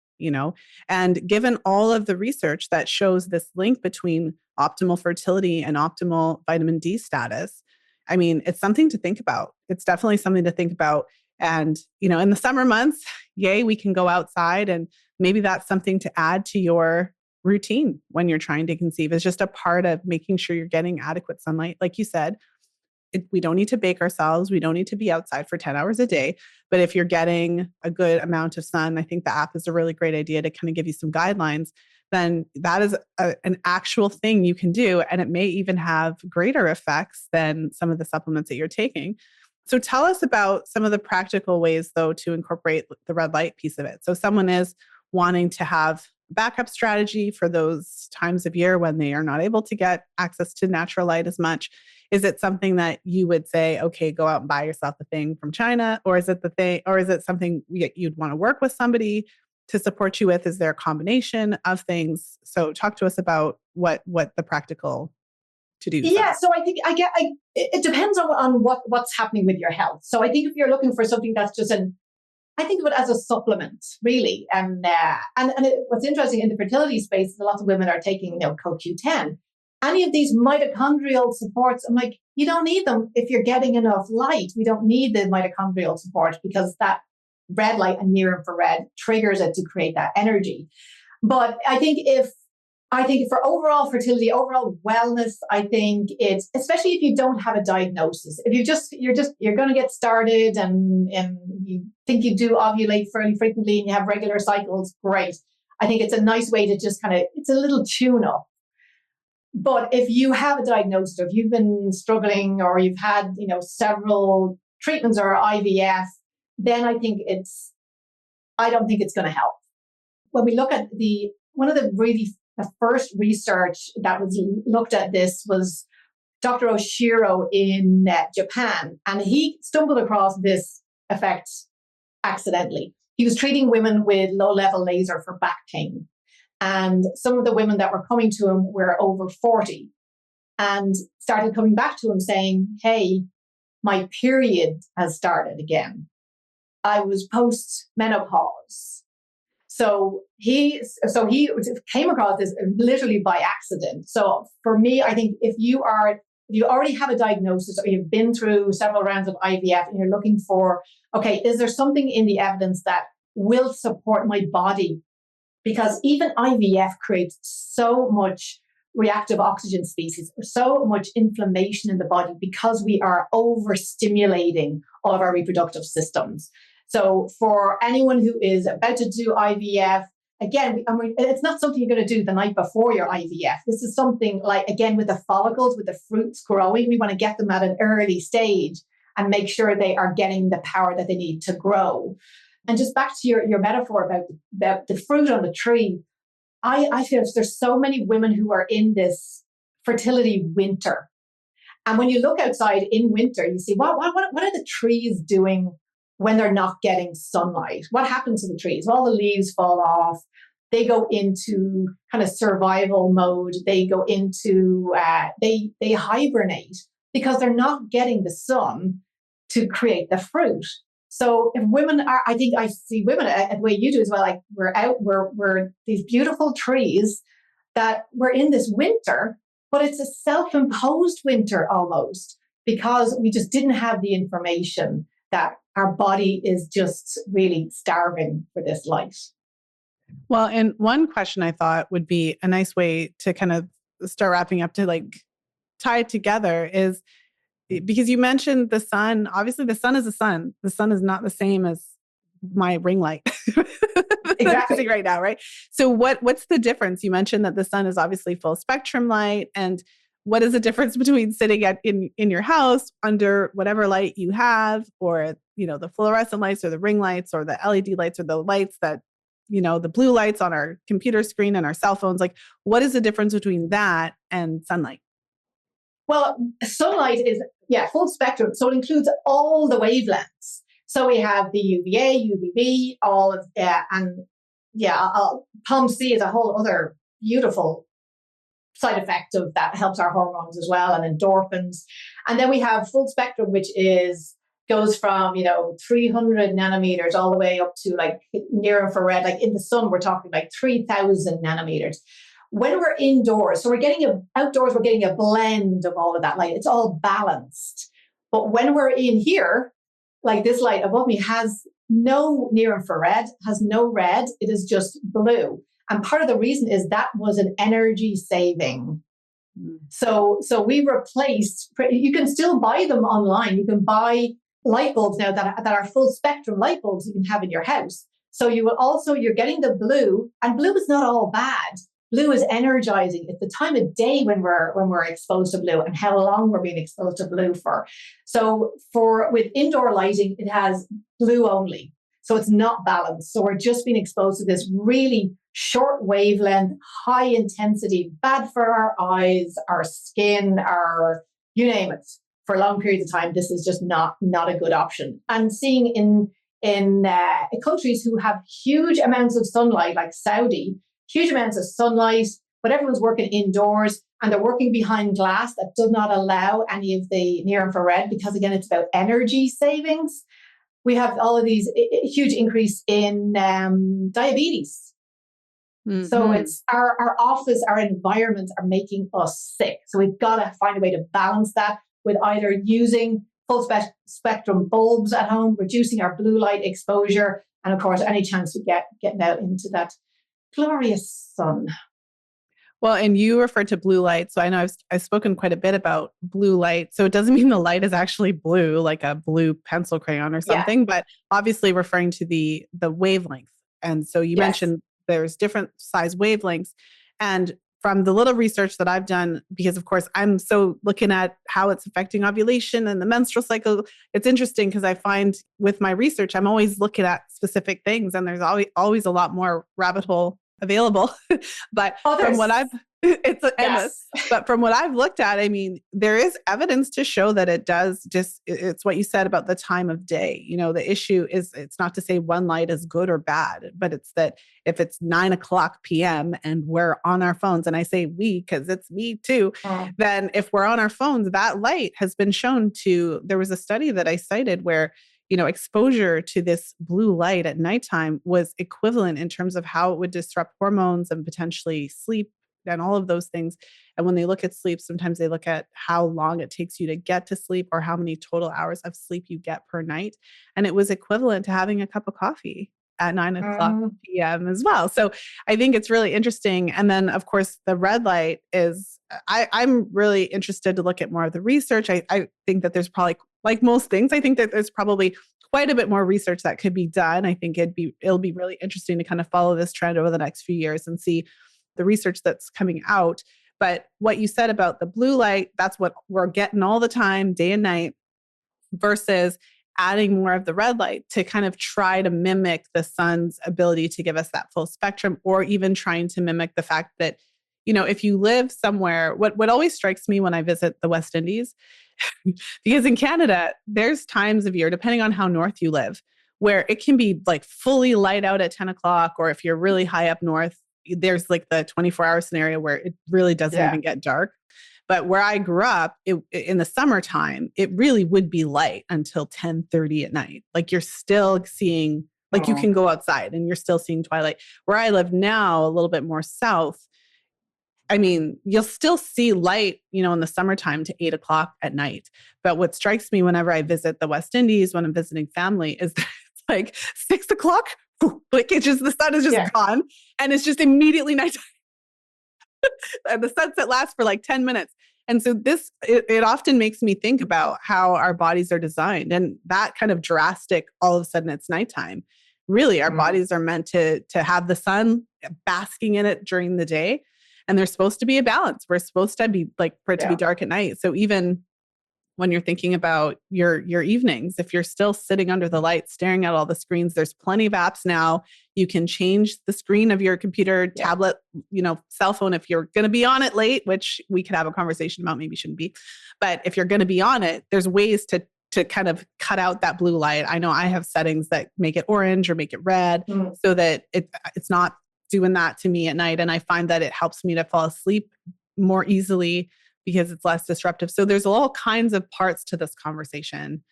And given all of the research that shows this link between optimal fertility and optimal vitamin D status, I mean, it's something to think about. It's definitely something to think about. And, in the summer months, yay, we can go outside and maybe that's something to add to your routine when you're trying to conceive. It's just a part of making sure you're getting adequate sunlight. Like you said, we don't need to bake ourselves. We don't need to be outside for 10 hours a day. But if you're getting a good amount of sun, I think the app is a really great idea to kind of give you some guidelines. Then that is an actual thing you can do. And it may even have greater effects than some of the supplements that you're taking. So tell us about some of the practical ways, though, to incorporate the red light piece of it. So someone is wanting to have a backup strategy for those times of year when they are not able to get access to natural light as much. Is it something that you would say, okay, go out and buy yourself a thing from China? Or is it something you'd want to work with somebody to support you with? Is there a combination of things? So talk to us about what the practical to-dos are. Yeah, so I think it depends on what's happening with your health. So I think if you're looking for something that's just I think of it as a supplement, really. And what's interesting in the fertility space is a lot of women are taking, CoQ10. Any of these mitochondrial supports, I'm like, you don't need them if you're getting enough light. We don't need the mitochondrial support because that red light and near infrared triggers it to create that energy. But I think for overall fertility, overall wellness, I think it's, especially if you don't have a diagnosis, if you're going to get started and you think you do ovulate fairly frequently and you have regular cycles, great. I think it's a nice way to just it's a little tune up. But if you have a diagnosis, or if you've been struggling or you've had, several treatments or IVF, then I don't think it's going to help. When we look at the first research that was looked at this was Dr. Oshiro in Japan, and he stumbled across this effect accidentally. He was treating women with low-level laser for back pain. And some of the women that were coming to him were over 40 and started coming back to him saying, hey, my period has started again. I was post-menopause. So he came across this literally by accident. So for me, I think if you already have a diagnosis or you've been through several rounds of IVF and you're looking for, okay, is there something in the evidence that will support my body? Because even IVF creates so much reactive oxygen species, so much inflammation in the body because we are overstimulating all of our reproductive systems. So for anyone who is about to do IVF, again, it's not something you're going to do the night before your IVF. This is something like, again, with the follicles, with the fruits growing, we want to get them at an early stage and make sure they are getting the power that they need to grow. And just back to your metaphor about the fruit on the tree, I feel there's so many women who are in this fertility winter. And when you look outside in winter, you see, what are the trees doing when they're not getting sunlight? What happens to the trees? All the leaves fall off. They go into kind of survival mode. They go into, they hibernate because they're not getting the sun to create the fruit. So if women are, I think I see women the way you do as well, like we're these beautiful trees that we're in this winter, but it's a self-imposed winter almost because we just didn't have the information that our body is just really starving for this light. Well, and one question I thought would be a nice way to kind of start wrapping up to like tie it together is, because you mentioned the sun. Obviously, the sun is the sun. The sun is not the same as my ring light Exactly. right now, right? So what's the difference? You mentioned that the sun is obviously full spectrum light. And what is the difference between sitting in your house under whatever light you have, or, the fluorescent lights or the ring lights or the LED lights or the lights that, the blue lights on our computer screen and our cell phones? Like, what is the difference between that and sunlight? Well, sunlight is, full spectrum. So it includes all the wavelengths. So we have the UVA, UVB, all of that. And Palm C is a whole other beautiful side effect of that, helps our hormones as well, and endorphins. And then we have full spectrum, which goes from 300 nanometers all the way up to like near infrared. Like in the sun, we're talking like 3,000 nanometers. When we're indoors, so we're getting outdoors, we're getting a blend of all of that light. It's all balanced. But when we're in here, like this light above me has no near infrared, has no red. It is just blue. And part of the reason is that was an energy saving. So we replaced, you can still buy them online. You can buy light bulbs now that are full spectrum light bulbs you can have in your house. So you're getting the blue, and blue is not all bad. Blue is energizing. It's the time of day when we're exposed to blue and how long we're being exposed to blue for. So with indoor lighting, it has blue only. So it's not balanced. So we're just being exposed to this really short wavelength, high intensity, bad for our eyes, our skin, you name it. For long periods of time, this is just not a good option. And seeing in countries who have huge amounts of sunlight, like Saudi, huge amounts of sunlight, but everyone's working indoors and they're working behind glass that does not allow any of the near infrared because, again, it's about energy savings. We have all of these huge increase in diabetes. Mm-hmm. So it's our office, our environments are making us sick. So we've got to find a way to balance that with either using full spectrum bulbs at home, reducing our blue light exposure, and of course, any chance we get getting out into that glorious sun. Well, and you referred to blue light. So I know I've spoken quite a bit about blue light. So it doesn't mean the light is actually blue, like a blue pencil crayon or something, but obviously referring to the wavelength. And so you mentioned there's different size wavelengths. And from the little research that I've done, because of course I'm so looking at how it's affecting ovulation and the menstrual cycle, it's interesting because I find with my research, I'm always looking at specific things and there's always a lot more rabbit hole available. But from what I've, it's endless. But from what I've looked at, I mean, there is evidence to show that it does it's what you said about the time of day. The issue is, it's not to say one light is good or bad, but it's that if it's 9:00 p.m. and we're on our phones, and I say we, because it's me too, then if we're on our phones, that light has been shown there was a study that I cited where exposure to this blue light at nighttime was equivalent in terms of how it would disrupt hormones and potentially sleep and all of those things. And when they look at sleep, sometimes they look at how long it takes you to get to sleep or how many total hours of sleep you get per night. And it was equivalent to having a cup of coffee at 9:00 p.m. as well. So I think it's really interesting. And then, of course, the red light is, I'm really interested to look at more of the research. I think that there's probably, like most things, I think that there's probably quite a bit more research that could be done. I think it'll be really interesting to kind of follow this trend over the next few years and see the research that's coming out. But what you said about the blue light, that's what we're getting all the time, day and night, versus adding more of the red light to kind of try to mimic the sun's ability to give us that full spectrum, or even trying to mimic the fact that, if you live somewhere, what always strikes me when I visit the West Indies, because in Canada, there's times of year, depending on how north you live, where it can be like fully light out at 10:00, or if you're really high up north, there's like the 24-hour scenario where it really doesn't even get dark. But where I grew up, in the summertime, it really would be light until 10:30 at night. Like you're still seeing, like you can go outside and you're still seeing twilight. Where I live now, a little bit more south, I mean, you'll still see light, in the summertime to 8:00 at night. But what strikes me whenever I visit the West Indies, when I'm visiting family, is that it's like 6:00, like it's just, the sun is just gone and it's just immediately nighttime. And the sunset lasts for like 10 minutes. And so it often makes me think about how our bodies are designed, and that kind of drastic, all of a sudden it's nighttime. Really, our bodies are meant to have the sun basking in it during the day. And there's supposed to be a balance. We're supposed to be like for it to be dark at night. So even when you're thinking about your evenings, if you're still sitting under the light, staring at all the screens, there's plenty of apps now. You can change the screen of your computer, tablet, cell phone, if you're going to be on it late, which we could have a conversation about, maybe shouldn't be. But if you're going to be on it, there's ways to kind of cut out that blue light. I know I have settings that make it orange or make it red so that it's not doing that to me at night. And I find that it helps me to fall asleep more easily because it's less disruptive. So there's all kinds of parts to this conversation,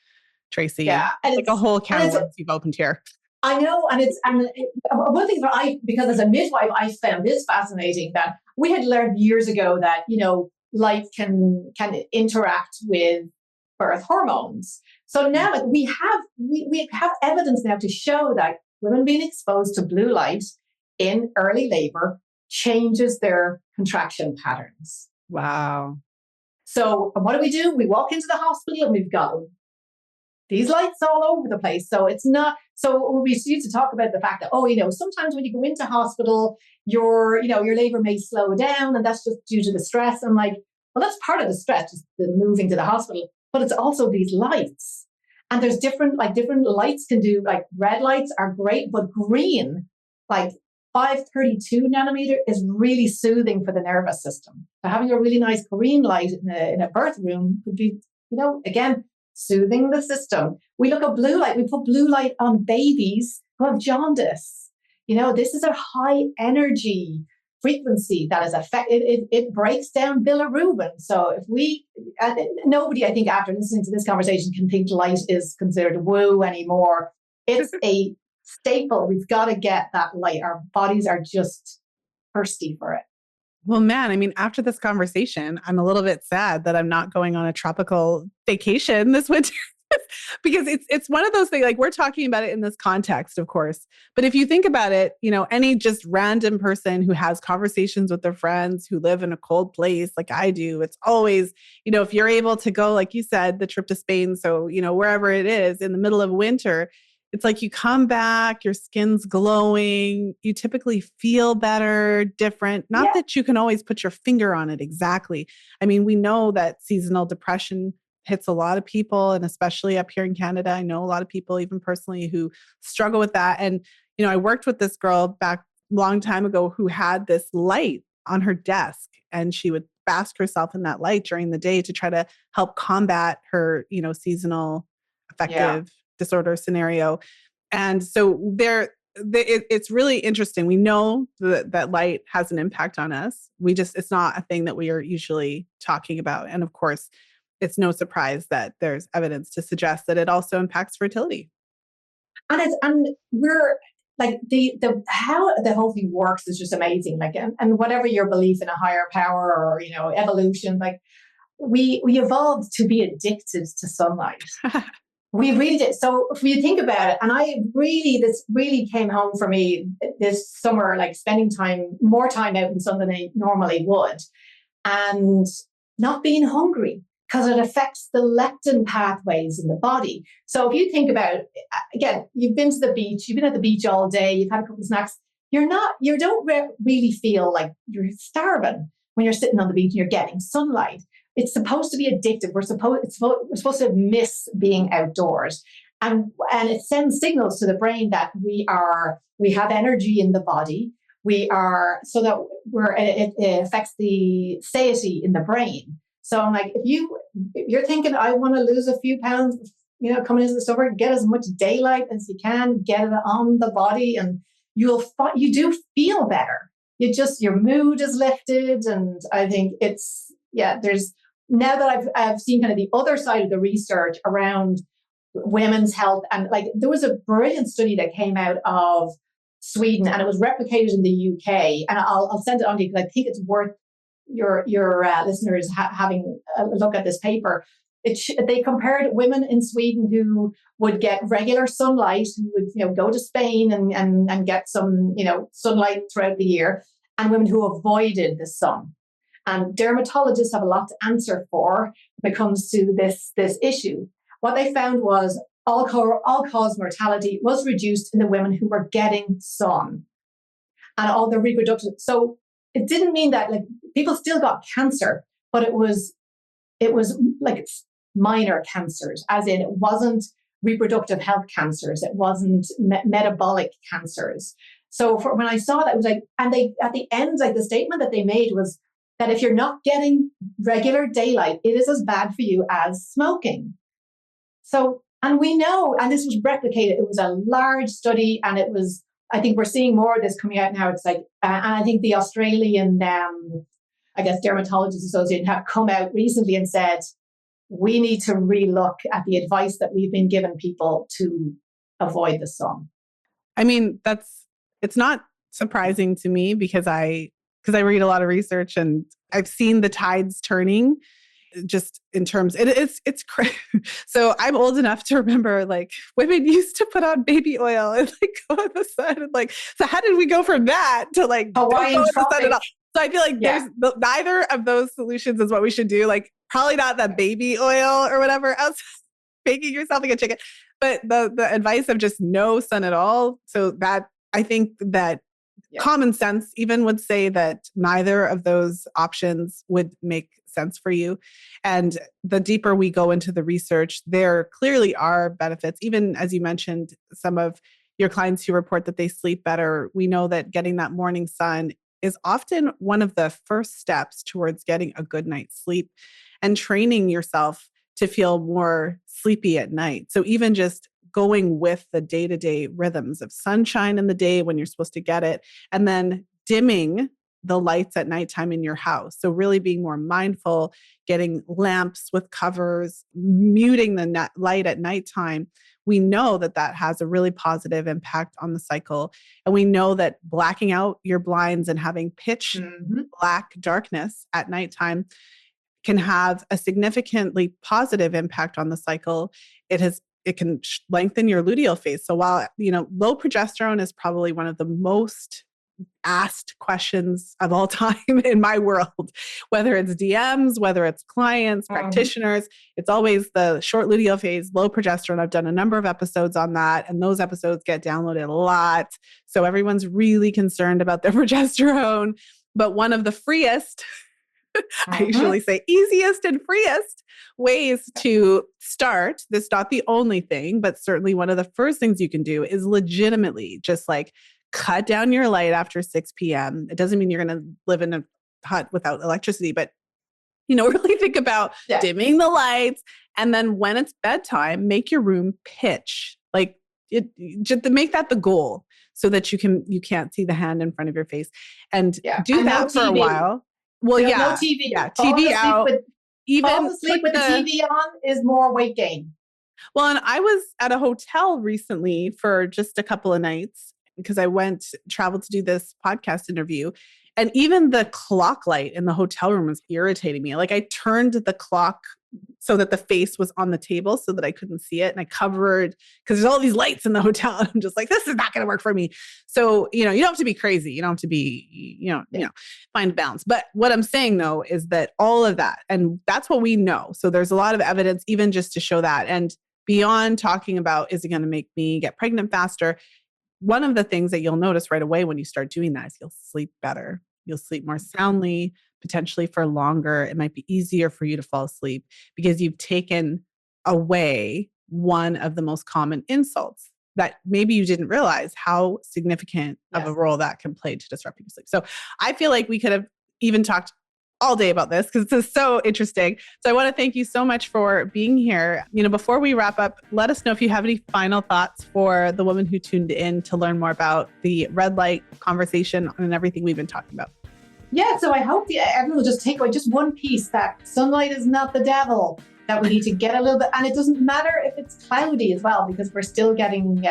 Tracy. Yeah. And it's like a whole can of worms you've opened here. I know. And one thing that because as a midwife, I found this fascinating, that we had learned years ago that, light can interact with birth hormones. So now we have evidence now to show that women being exposed to blue light in early labor changes their contraction patterns. Wow. So what do? We walk into the hospital and we've got these lights all over the place. So it's not, so we used to talk about the fact that, sometimes when you go into hospital, your labor may slow down, and that's just due to the stress. I'm like, well, that's part of the stress, just the moving to the hospital, but it's also these lights. And there's different lights can do, like red lights are great, but green, like 532 nanometer, is really soothing for the nervous system. So having a really nice green light in a birth room could be, again, soothing the system. We look at blue light. We put blue light on babies who have jaundice. This is a high energy frequency that is it breaks down bilirubin. So nobody, I think, after listening to this conversation, can think light is considered woo anymore. It's a staple. We've got to get that light. Our bodies are just thirsty for it. Well, man, I mean, after this conversation, I'm a little bit sad that I'm not going on a tropical vacation this winter because it's one of those things, like we're talking about it in this context, of course. But if you think about it, any just random person who has conversations with their friends who live in a cold place like I do, it's always, if you're able to go, like you said, the trip to Spain. So, wherever it is in the middle of winter, it's like you come back, your skin's glowing, you typically feel better, different. Not that you can always put your finger on it exactly. I mean, we know that seasonal depression hits a lot of people, and especially up here in Canada, I know a lot of people, even personally, who struggle with that. And, I worked with this girl back long time ago who had this light on her desk, and she would bask herself in that light during the day to try to help combat her, seasonal affective disorder scenario. And so it's really interesting. We know that light has an impact on us. It's not a thing that we are usually talking about. And of course, it's no surprise that there's evidence to suggest that it also impacts fertility. And we're like how the whole thing works is just amazing. Like, and whatever your belief in a higher power or, evolution, like we evolved to be addicted to sunlight. We really did. So if you think about it, and this really came home for me this summer, like spending more time out in the sun than I normally would, and not being hungry because it affects the leptin pathways in the body. So if you think about it, again, you've been to the beach, you've been at the beach all day, you've had a couple of snacks, you don't really feel like you're starving when you're sitting on the beach and you're getting sunlight. It's supposed to be addictive. We're supposed to miss being outdoors, and it sends signals to the brain that we have energy in the body. It affects the satiety in the brain. So I'm like, if you're thinking, I want to lose a few pounds, coming into the summer, get as much daylight as you can, get it on the body, and you do feel better. Your mood is lifted, and I think there's. Now that I've seen kind of the other side of the research around women's health, and like there was a brilliant study that came out of Sweden, and it was replicated in the UK, and I'll send it on to you because I think it's worth your listeners having a look at this paper. They compared women in Sweden who would get regular sunlight, who would go to Spain and get some sunlight throughout the year, and women who avoided the sun. And dermatologists have a lot to answer for when it comes to this issue. What they found was all-cause mortality was reduced in the women who were getting sun and all the reproductive. So it didn't mean that like people still got cancer, but it was like minor cancers, as in it wasn't reproductive health cancers, it wasn't metabolic cancers. So when I saw that, it was like, and they at the end, like the statement that they made was that if you're not getting regular daylight, it is as bad for you as smoking. So, and we know, and this was replicated, it was a large study, and it was, I think we're seeing more of this coming out now. It's like, and I think the Australian, Dermatologists Association have come out recently and said, we need to relook at the advice that we've been giving people to avoid the sun. I mean, it's not surprising to me because I read a lot of research and I've seen the tides turning just in terms, it's crazy. So I'm old enough to remember like women used to put on baby oil and like go in the sun and like, so how did we go from that to like Hawaiian go in the tropic. sun at all? So I feel like there's neither of those solutions is what we should do. Like probably not the baby oil or whatever else, baking yourself like a chicken, but the advice of just no sun at all. So that I think that common sense even would say that neither of those options would make sense for you. And the deeper we go into the research, there clearly are benefits. Even as you mentioned, some of your clients who report that they sleep better, we know that getting that morning sun is often one of the first steps towards getting a good night's sleep and training yourself to feel more sleepy at night. So even just going with the day-to-day rhythms of sunshine in the day when you're supposed to get it, and then dimming the lights at nighttime in your house. So really being more mindful, getting lamps with covers, muting the light at nighttime. We know that that has a really positive impact on the cycle. And we know that blacking out your blinds and having pitch black darkness at nighttime can have a significantly positive impact on the cycle. It can lengthen your luteal phase. So while, low progesterone is probably one of the most asked questions of all time in my world, whether it's DMs, whether it's clients, practitioners, it's always the short luteal phase, low progesterone. I've done a number of episodes on that, and those episodes get downloaded a lot. So everyone's really concerned about their progesterone. But one of the freest, I usually say easiest and freest ways to start, this is not the only thing, but certainly one of the first things you can do is legitimately just like cut down your light after 6 p.m. It doesn't mean you're going to live in a hut without electricity, but really think about dimming the lights. And then when it's bedtime, make your room pitch. Like just make that the goal so that you can't see the hand in front of your face, and do that for a while. Well, no TV. Yeah, TV out. Fall asleep with the TV on is more weight gain. Well, and I was at a hotel recently for just a couple of nights because I traveled to do this podcast interview. And even the clock light in the hotel room was irritating me. Like I turned the clock so that the face was on the table so that I couldn't see it. And I covered, because there's all these lights in the hotel. And I'm just like, this is not going to work for me. So, you don't have to be crazy. You don't have to be, find balance. But what I'm saying though, is that all of that, and that's what we know. So there's a lot of evidence, even just to show that. And beyond talking about, is it going to make me get pregnant faster? One of the things that you'll notice right away when you start doing that is you'll sleep better. You'll sleep more soundly, potentially for longer. It might be easier for you to fall asleep because you've taken away one of the most common insults that maybe you didn't realize how significant of a role that can play to disrupting sleep. So I feel like we could have even talked all day about this because this is so interesting. So I want to thank you so much for being here. Before we wrap up, let us know if you have any final thoughts for the woman who tuned in to learn more about the red light conversation and everything we've been talking about. Yeah, so I hope everyone will just take away just one piece, that sunlight is not the devil, that we need to get a little bit, and it doesn't matter if it's cloudy as well, because we're still getting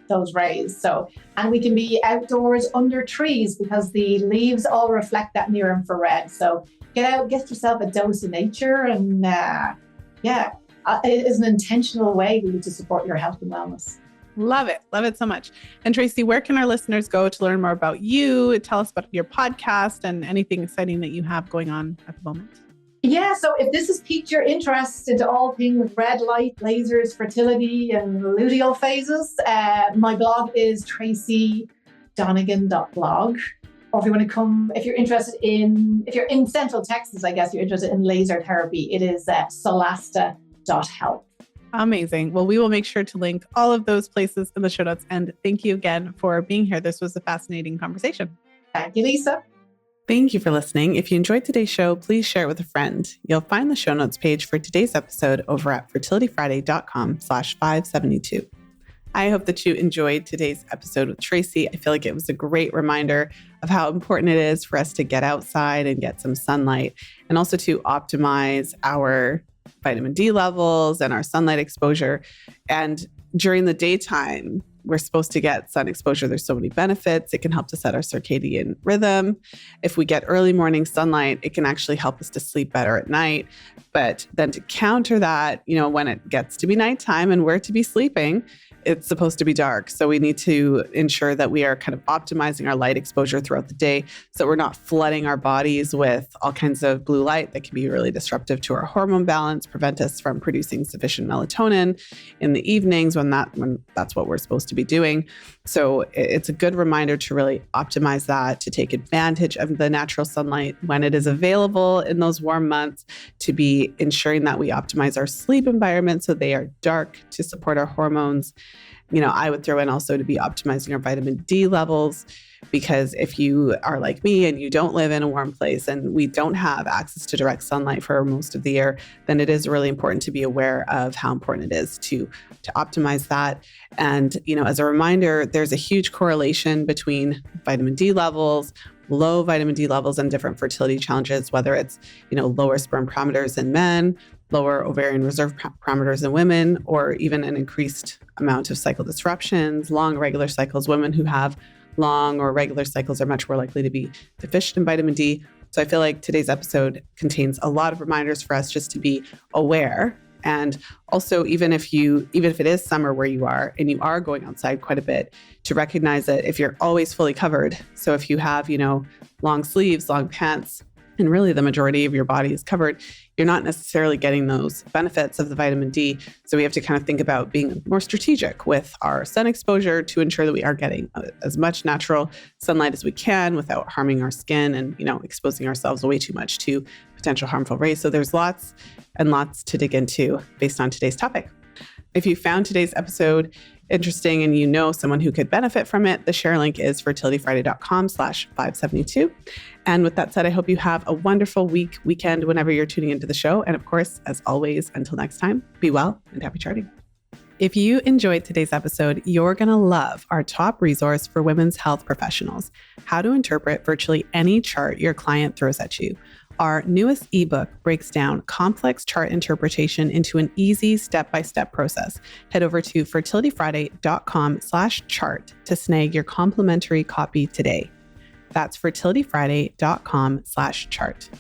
those rays. So, and we can be outdoors under trees because the leaves all reflect that near infrared. So get out, get yourself a dose of nature, and it is an intentional way really to support your health and wellness. Love it. Love it so much. And Tracy, where can our listeners go to learn more about you? Tell us about your podcast and anything exciting that you have going on at the moment. Yeah, so if this has piqued your interest into all things red light, lasers, fertility, and luteal phases, my blog is tracydonegan.blog. Or if you want to come, if you're in Central Texas, I guess you're interested in laser therapy, it is solasta.health. Amazing. Well, we will make sure to link all of those places in the show notes. And thank you again for being here. This was a fascinating conversation. Thank you, Lisa. Thank you for listening. If you enjoyed today's show, please share it with a friend. You'll find the show notes page for today's episode over at fertilityfriday.com/572. I hope that you enjoyed today's episode with Tracy. I feel like it was a great reminder of how important it is for us to get outside and get some sunlight, and also to optimize our vitamin D levels and our sunlight exposure. And during the daytime, we're supposed to get sun exposure. There's so many benefits. It can help to set our circadian rhythm. If we get early morning sunlight, it can actually help us to sleep better at night. But then to counter that, when it gets to be nighttime and we're to be sleeping, it's supposed to be dark. So we need to ensure that we are kind of optimizing our light exposure throughout the day so we're not flooding our bodies with all kinds of blue light that can be really disruptive to our hormone balance, prevent us from producing sufficient melatonin in the evenings when that's what we're supposed to be doing. So it's a good reminder to really optimize that, to take advantage of the natural sunlight when it is available in those warm months, to be ensuring that we optimize our sleep environment so they are dark to support our hormones. I would throw in also to be optimizing our vitamin D levels, because if you are like me and you don't live in a warm place and we don't have access to direct sunlight for most of the year, then it is really important to be aware of how important it is to optimize that. And, as a reminder, there's a huge correlation between vitamin D levels, low vitamin D levels, and different fertility challenges, whether it's, lower sperm parameters in men, lower ovarian reserve parameters in women, or even an increased amount of cycle disruptions, long regular cycles. Women who have long or regular cycles are much more likely to be deficient in vitamin D. So I feel like today's episode contains a lot of reminders for us just to be aware. And also, even if it is summer where you are and you are going outside quite a bit, to recognize that if you're always fully covered, so if you have, long sleeves, long pants, and really the majority of your body is covered, you're not necessarily getting those benefits of the vitamin D. So we have to kind of think about being more strategic with our sun exposure to ensure that we are getting as much natural sunlight as we can without harming our skin and, exposing ourselves way too much to potential harmful rays. So there's lots and lots to dig into based on today's topic. If you found today's episode interesting and you know someone who could benefit from it, the share link is fertilityfriday.com/572. And with that said, I hope you have a wonderful weekend, whenever you're tuning into the show. And of course, as always, until next time, be well and happy charting. If you enjoyed today's episode, you're going to love our top resource for women's health professionals, How to Interpret Virtually Any Chart Your Client Throws at You. Our newest ebook breaks down complex chart interpretation into an easy step-by-step process. Head over to fertilityfriday.com/chart to snag your complimentary copy today. That's fertilityfriday.com/chart.